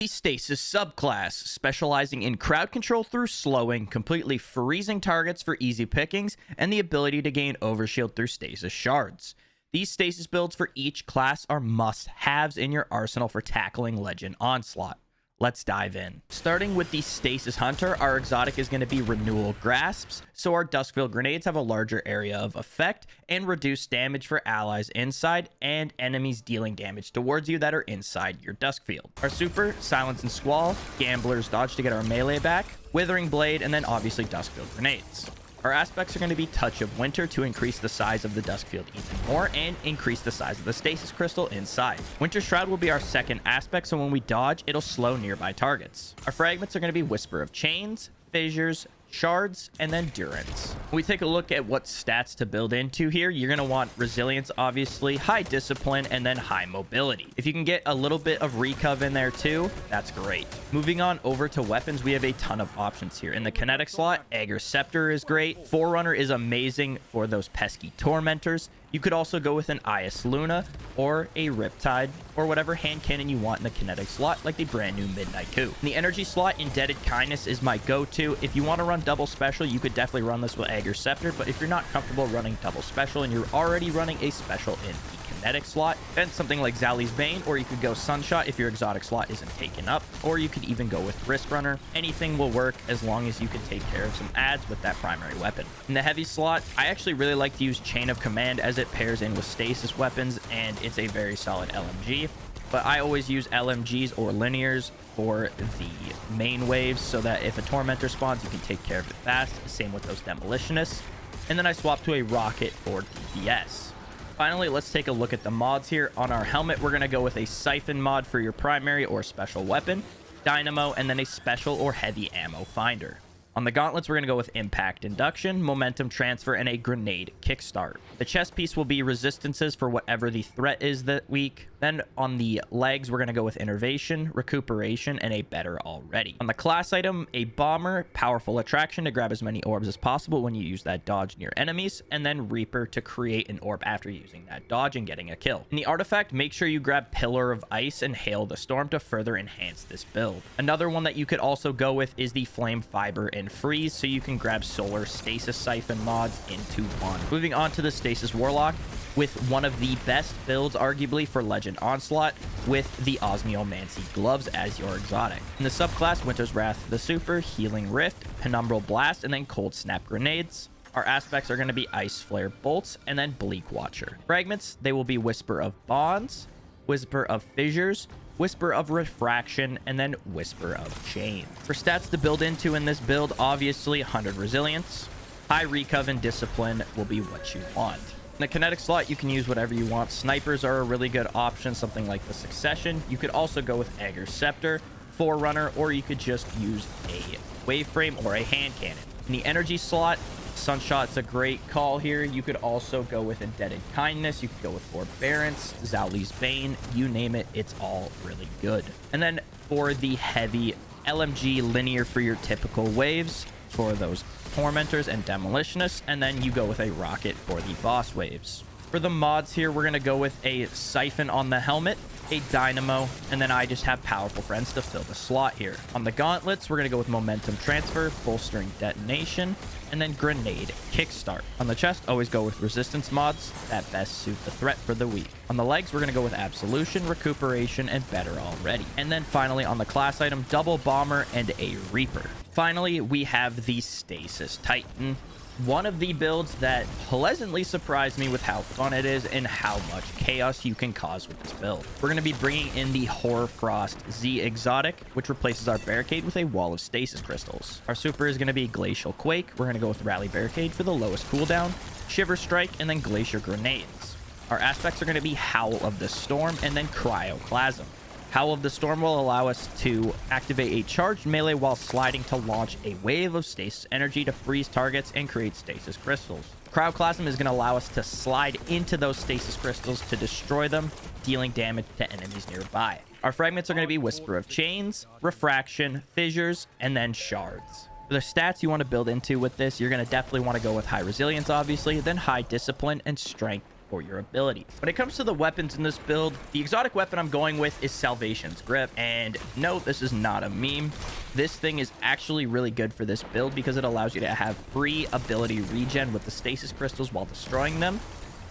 The Stasis subclass, specializing in crowd control through slowing, completely freezing targets for easy pickings, and the ability to gain overshield through stasis shards. These stasis builds for each class are must-haves in your arsenal for tackling Legend Onslaught. Let's dive in. Starting with the Stasis Hunter, our exotic is going to be Renewal Grasps, so our Duskfield grenades have a larger area of effect and reduce damage for allies inside and enemies dealing damage towards you that are inside your Duskfield. Our super, Silence and Squall, Gambler's Dodge to get our melee back, Withering Blade, and then obviously Duskfield grenades. Our aspects are going to be Touch of Winter to increase the size of the Duskfield even more and increase the size of the Stasis Crystal inside. Winter Shroud will be our second aspect, so when we dodge, it'll slow nearby targets. Our fragments are going to be Whisper of Chains, Fissures, Shards, and then Durance. When we take a look at what stats to build into here, you're going to want Resilience, obviously, High Discipline, and then High Mobility. If you can get a little bit of Recov in there too, that's great. Moving on over to weapons, we have a ton of options here. In the Kinetic slot, Aegir Scepter is great. Forerunner is amazing for those pesky Tormentors. You could also go with an Ias Luna or a Riptide or whatever hand cannon you want in the Kinetic slot, like the brand new Midnight Coup. In the Energy slot, Indebted Kindness is my go-to. If you want to run double special, you could definitely run this with Aegir Scepter, but if you're not comfortable running double special and you're already running a special in the Kinetic slot, then something like Zali's Bane, or you could go Sunshot if your exotic slot isn't taken up, or you could even go with Risk Runner. Anything will work as long as you can take care of some adds with that primary weapon. In the Heavy slot, I actually really like to use Chain of Command as it pairs in with stasis weapons, and it's a very solid LMG. But I always use LMGs or linears for the main waves so that if a Tormentor spawns, you can take care of it fast. Same with those Demolitionists. And then I swap to a Rocket for DPS. Finally, let's take a look at the mods here. On our helmet, we're going to go with a Siphon mod for your primary or special weapon, Dynamo, and then a special or heavy ammo finder. On the gauntlets, we're going to go with Impact Induction, Momentum Transfer, and a Grenade Kickstart. The chest piece will be resistances for whatever the threat is that week. Then on the legs, we're going to go with Innervation, Recuperation, and a Better Already. On the class item, a Bomber, Powerful Attraction to grab as many orbs as possible when you use that dodge near enemies, and then Reaper to create an orb after using that dodge and getting a kill. In the artifact, make sure you grab Pillar of Ice and Hail the Storm to further enhance this build. Another one that you could also go with is the Flame Fiber and Freeze, so you can grab Solar Stasis Siphon mods into one. Moving on to the Stasis Warlock, with one of the best builds arguably for Legend Onslaught, with the Osmiomancy Gloves as your exotic. In the subclass, Winter's Wrath, the super, Healing Rift, Penumbral Blast, and then Cold Snap Grenades. Our aspects are going to be Ice Flare Bolts and then Bleak Watcher. Fragments, they will be Whisper of Bonds, Whisper of Fissures, Whisper of Refraction, and then Whisper of Chains. For stats to build into in this build, obviously 100 Resilience. High Recov and Discipline will be what you want. In the Kinetic slot, you can use whatever you want. Snipers are a really good option, something like the Succession. You could also go with Aegir Scepter, Forerunner, or you could just use a Waveframe or a Hand Cannon. In the Energy slot, Sunshot's a great call here. You could also go with Indebted Kindness. You could go with Forbearance, Zali's Bane, you name it. It's all really good. And then for the heavy LMG linear for your typical waves, for those Tormentors and Demolitionists, and then you go with a Rocket for the boss waves. For the mods here, we're going to go with a Siphon on the helmet, a Dynamo, and then I just have Powerful Friends to fill the slot here. On the gauntlets, we're going to go with Momentum Transfer, Bolstering Detonation, and then Grenade Kickstart. On the chest, always go with Resistance mods that best suit the threat for the week. On the legs, we're going to go with Absolution, Recuperation, and Better Already. And then finally, on the class item, Double Bomber and a Reaper. Finally, we have the Stasis Titan. One of the builds that pleasantly surprised me with how fun it is and how much chaos you can cause with this build. We're going to be bringing in the Hoarfrost Z exotic, which replaces our Barricade with a wall of stasis crystals. Our super is going to be Glacial Quake. We're going to go with Rally Barricade for the lowest cooldown, Shiver Strike, and then Glacier Grenades. Our aspects are going to be Howl of the Storm and then Cryoclasm. Howl of the Storm will allow us to activate a charged melee while sliding to launch a wave of stasis energy to freeze targets and create stasis crystals. Cryoclasm is going to allow us to slide into those stasis crystals to destroy them, dealing damage to enemies nearby. Our fragments are going to be Whisper of Chains, Refraction, Fissures, and then Shards. For the stats you want to build into with this, you're going to definitely want to go with High Resilience, obviously, then High Discipline and Strength for your abilities. When it comes to the weapons in this build, the exotic weapon I'm going with is Salvation's Grip. And no, this is not a meme. This thing is actually really good for this build because it allows you to have free ability regen with the stasis crystals while destroying them.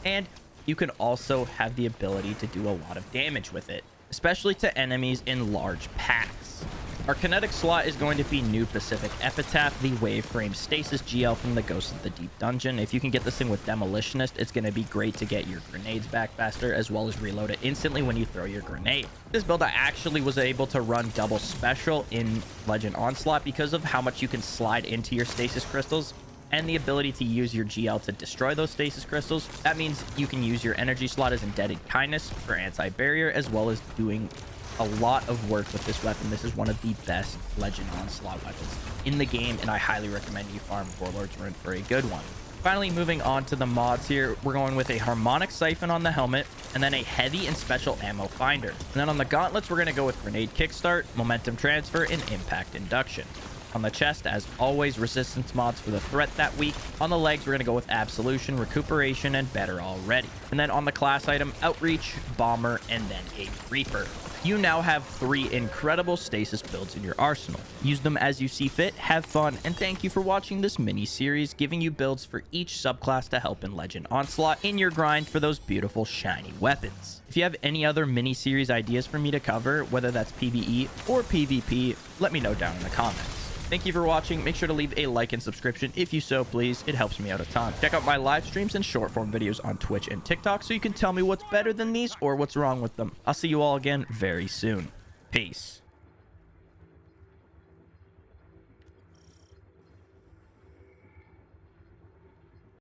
And you can also have the ability to do a lot of damage with it, especially to enemies in large packs. Our kinetic slot is going to be New Pacific Epitaph, the Waveframe Stasis GL from the Ghost of the Deep Dungeon. If you can get this thing with Demolitionist, it's going to be great to get your grenades back faster, as well as reload it instantly when you throw your grenade. This build, I actually was able to run double special in Legend Onslaught because of how much you can slide into your stasis crystals and the ability to use your GL to destroy those stasis crystals. That means you can use your energy slot as Indebted Kindness for anti-barrier, as well as doing a lot of work with this weapon. This is one of the best Legend Onslaught weapons in the game, and I highly recommend you farm Warlord's Rune for a good one. Finally, moving on to the mods here, we're going with a Harmonic Siphon on the helmet, and then a Heavy and Special Ammo Finder. And then on the gauntlets, we're going to go with Grenade Kickstart, Momentum Transfer, and Impact Induction. On the chest, as always, resistance mods for the threat that week. On the legs, we're going to go with Absolution, Recuperation, and Better Already. And then on the class item, Outreach, Bomber, and then a Reaper. You now have 3 incredible stasis builds in your arsenal. Use them as you see fit, have fun, and thank you for watching this mini-series, giving you builds for each subclass to help in Legend Onslaught in your grind for those beautiful shiny weapons. If you have any other mini-series ideas for me to cover, whether that's PvE or PvP, let me know down in the comments. Thank you for watching. Make sure to leave a like and subscription if you so please. It helps me out a ton. Check out my live streams and short form videos on Twitch and TikTok so you can tell me what's better than these or what's wrong with them. I'll see you all again very soon. Peace.